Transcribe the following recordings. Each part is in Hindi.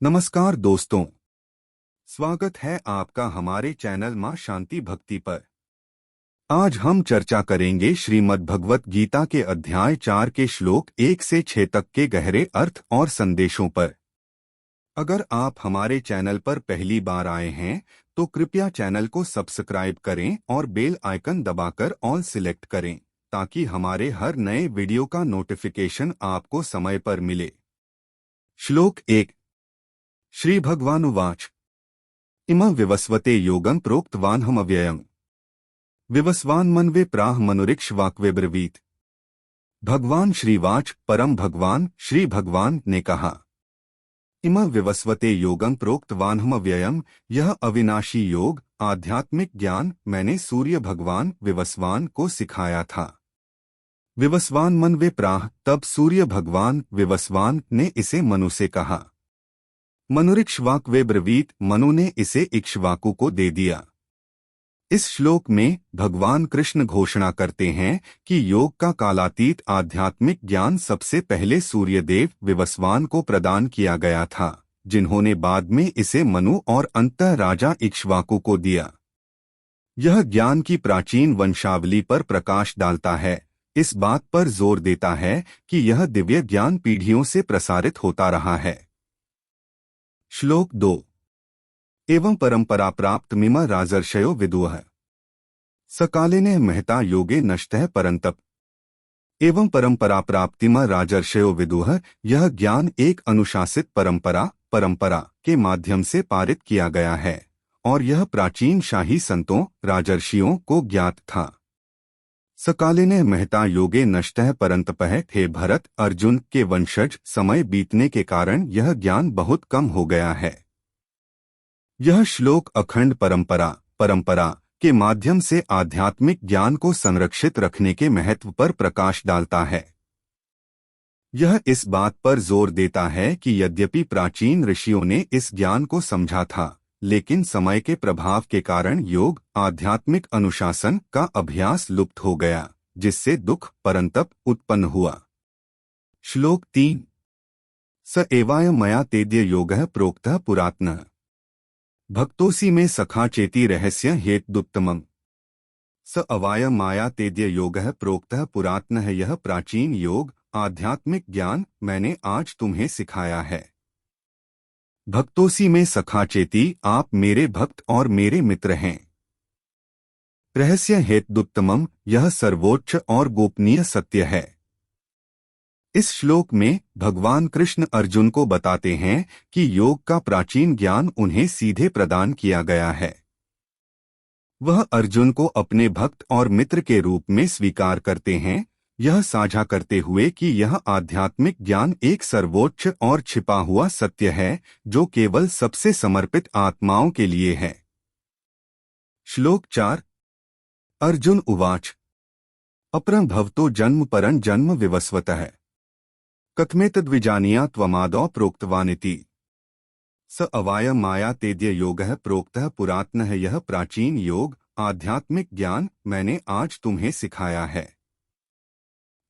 नमस्कार दोस्तों, स्वागत है आपका हमारे चैनल मां शांति भक्ति पर। आज हम चर्चा करेंगे श्रीमद् भगवत गीता के अध्याय 4 के श्लोक 1 से 6 तक के गहरे अर्थ और संदेशों पर। अगर आप हमारे चैनल पर पहली बार आए हैं तो कृपया चैनल को सब्सक्राइब करें और बेल आइकन दबाकर ऑल सिलेक्ट करें ताकि हमारे हर नए वीडियो का नोटिफिकेशन आपको समय पर मिले। श्लोक 1। श्री भगवानुवाच इमं विवस्वते योगं प्रोक्तवानहमव्ययम् विवस्वान्मन्वे प्राह मनुरिक्ष्वाक्वे ब्रवीत। भगवान श्रीवाच परम भगवान श्री भगवान ने कहा, इमं विवस्वते योगं प्रोक्तवानहमव्ययम्, यह अविनाशी योग आध्यात्मिक ज्ञान मैंने सूर्य भगवान विवस्वान को सिखाया था। विवस्वान मन्वे प्राह, तब सूर्य भगवान विवस्वान ने इसे मनु से कहा। मनुरिक्ष्वाक्वे ब्रवीत, मनु ने इसे इक्ष्वाकु को दे दिया। इस श्लोक में भगवान कृष्ण घोषणा करते हैं कि योग का कालातीत आध्यात्मिक ज्ञान सबसे पहले सूर्यदेव विवस्वान को प्रदान किया गया था, जिन्होंने बाद में इसे मनु और अंततः राजा इक्ष्वाकु को दिया। यह ज्ञान की प्राचीन वंशावली पर प्रकाश डालता है, इस बात पर जोर देता है कि यह दिव्य ज्ञान पीढ़ियों से प्रसारित होता रहा है। श्लोक 2। एवं परंपरा प्राप्त मिमा राजर्षयो विदुः सकालिने महता योगे नष्टः परंतप। एवं परंपरा प्राप्तिमा राजर्षयो विदुः, यह ज्ञान एक अनुशासित परंपरा के माध्यम से पारित किया गया है और यह प्राचीन शाही संतों राजर्षियों को ज्ञात था। सकालिने महता योगे नष्टः परंतपः, हे भरत अर्जुन के वंशज, समय बीतने के कारण यह ज्ञान बहुत कम हो गया है। यह श्लोक अखंड परंपरा के माध्यम से आध्यात्मिक ज्ञान को संरक्षित रखने के महत्व पर प्रकाश डालता है। यह इस बात पर जोर देता है कि यद्यपि प्राचीन ऋषियों ने इस ज्ञान को समझा था, लेकिन समय के प्रभाव के कारण योग आध्यात्मिक अनुशासन का अभ्यास लुप्त हो गया, जिससे दुख परंतप उत्पन्न हुआ। श्लोक 3। स एवाय मया तेद्य योगः प्रोक्तः पुरातनः भक्तोसी में सखा चेती रहस्य हेतुत्तमम्। स अवाय माया तेद्य योगः प्रोक्तः पुरातनः, यह प्राचीन योग आध्यात्मिक ज्ञान मैंने आज तुम्हें सिखाया है। भक्तोसी में सखा चेती, आप मेरे भक्त और मेरे मित्र हैं। रहस्य हेतुत्तमम्, यह सर्वोच्च और गोपनीय सत्य है। इस श्लोक में भगवान कृष्ण अर्जुन को बताते हैं कि योग का प्राचीन ज्ञान उन्हें सीधे प्रदान किया गया है। वह अर्जुन को अपने भक्त और मित्र के रूप में स्वीकार करते हैं, यह साझा करते हुए कि यह आध्यात्मिक ज्ञान एक सर्वोच्च और छिपा हुआ सत्य है जो केवल सबसे समर्पित आत्माओं के लिए है। श्लोक 4। अर्जुन उवाच अपरं भवतो जन्म परं जन्म विवस्वतः कथमेतद्विजानीया त्वमादौ प्रोक्तवानिति। स अवाय माया तेद्य योगः प्रोक्तः पुरातनः, यह प्राचीन योग आध्यात्मिक ज्ञान मैंने आज तुम्हें सिखाया है।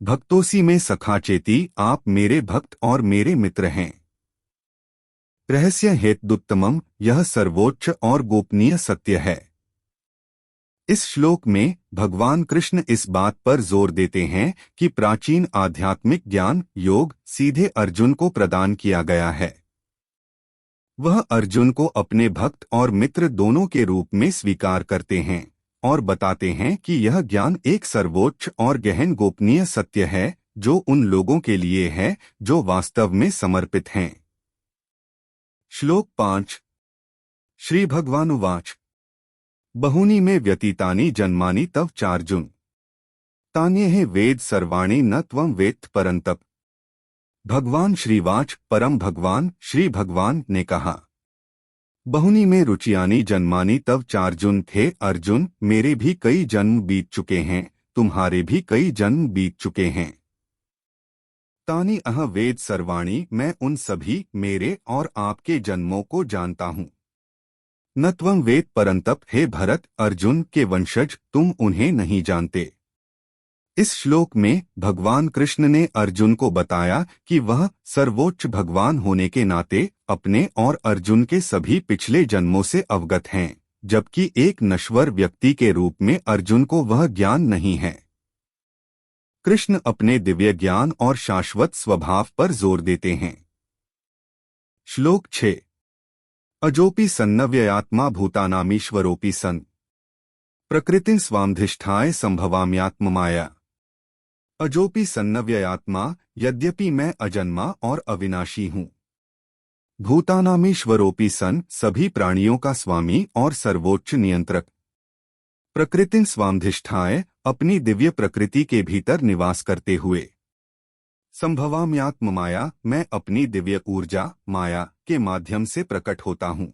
भक्तोसी में सखा चेती, आप मेरे भक्त और मेरे मित्र हैं। रहस्य हेतुत्तमम्, यह सर्वोच्च और गोपनीय सत्य है। इस श्लोक में भगवान कृष्ण इस बात पर जोर देते हैं कि प्राचीन आध्यात्मिक ज्ञान योग सीधे अर्जुन को प्रदान किया गया है। वह अर्जुन को अपने भक्त और मित्र दोनों के रूप में स्वीकार करते हैं और बताते हैं कि यह ज्ञान एक सर्वोच्च और गहन गोपनीय सत्य है जो उन लोगों के लिए है जो वास्तव में समर्पित हैं। श्लोक 5। श्री भगवानुवाच बहूनि मे व्यतीतानि जन्मानि तव चार्जुन तान्येह वेद सर्वाणि न त्वं वेत्थ परंतप। भगवान श्रीवाच परम भगवान श्री भगवान ने कहा, बहुनी में रुचियानी जन्मानी तव चार्जुन, थे अर्जुन मेरे भी कई जन्म बीत चुके हैं, तुम्हारे भी कई जन्म बीत चुके हैं। तानी अह वेद सर्वाणी, मैं उन सभी मेरे और आपके जन्मों को जानता हूँ। न त्वं वेद परंतप, हे भरत अर्जुन के वंशज तुम उन्हें नहीं जानते। इस श्लोक में भगवान कृष्ण ने अर्जुन को बताया कि वह सर्वोच्च भगवान होने के नाते अपने और अर्जुन के सभी पिछले जन्मों से अवगत हैं, जबकि एक नश्वर व्यक्ति के रूप में अर्जुन को वह ज्ञान नहीं है। कृष्ण अपने दिव्य ज्ञान और शाश्वत स्वभाव पर जोर देते हैं। श्लोक 6। अजोपि सन्नव्ययात्मा भूतानामीश्वरोपि सन् प्रकृतिं स्वामधिष्ठाय संभवाम्यात्ममाया। अजोपि सन्नव्ययात्मा, यद्यपि मैं अजन्मा और अविनाशी हूँ। भूतानामीश्वरोपि सन्, सभी प्राणियों का स्वामी और सर्वोच्च नियंत्रक। प्रकृतिं स्वामधिष्ठाय, अपनी दिव्य प्रकृति के भीतर निवास करते हुए। संभवाम्यात्ममाया, मैं अपनी दिव्य ऊर्जा माया के माध्यम से प्रकट होता हूँ।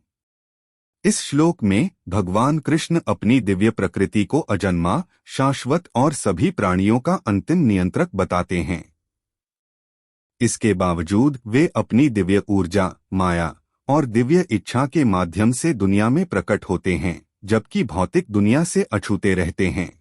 इस श्लोक में भगवान कृष्ण अपनी दिव्य प्रकृति को अजन्मा, शाश्वत और सभी प्राणियों का अंतिम नियंत्रक बताते हैं। इसके बावजूद वे अपनी दिव्य ऊर्जा, माया और दिव्य इच्छा के माध्यम से दुनिया में प्रकट होते हैं, जबकि भौतिक दुनिया से अछूते रहते हैं।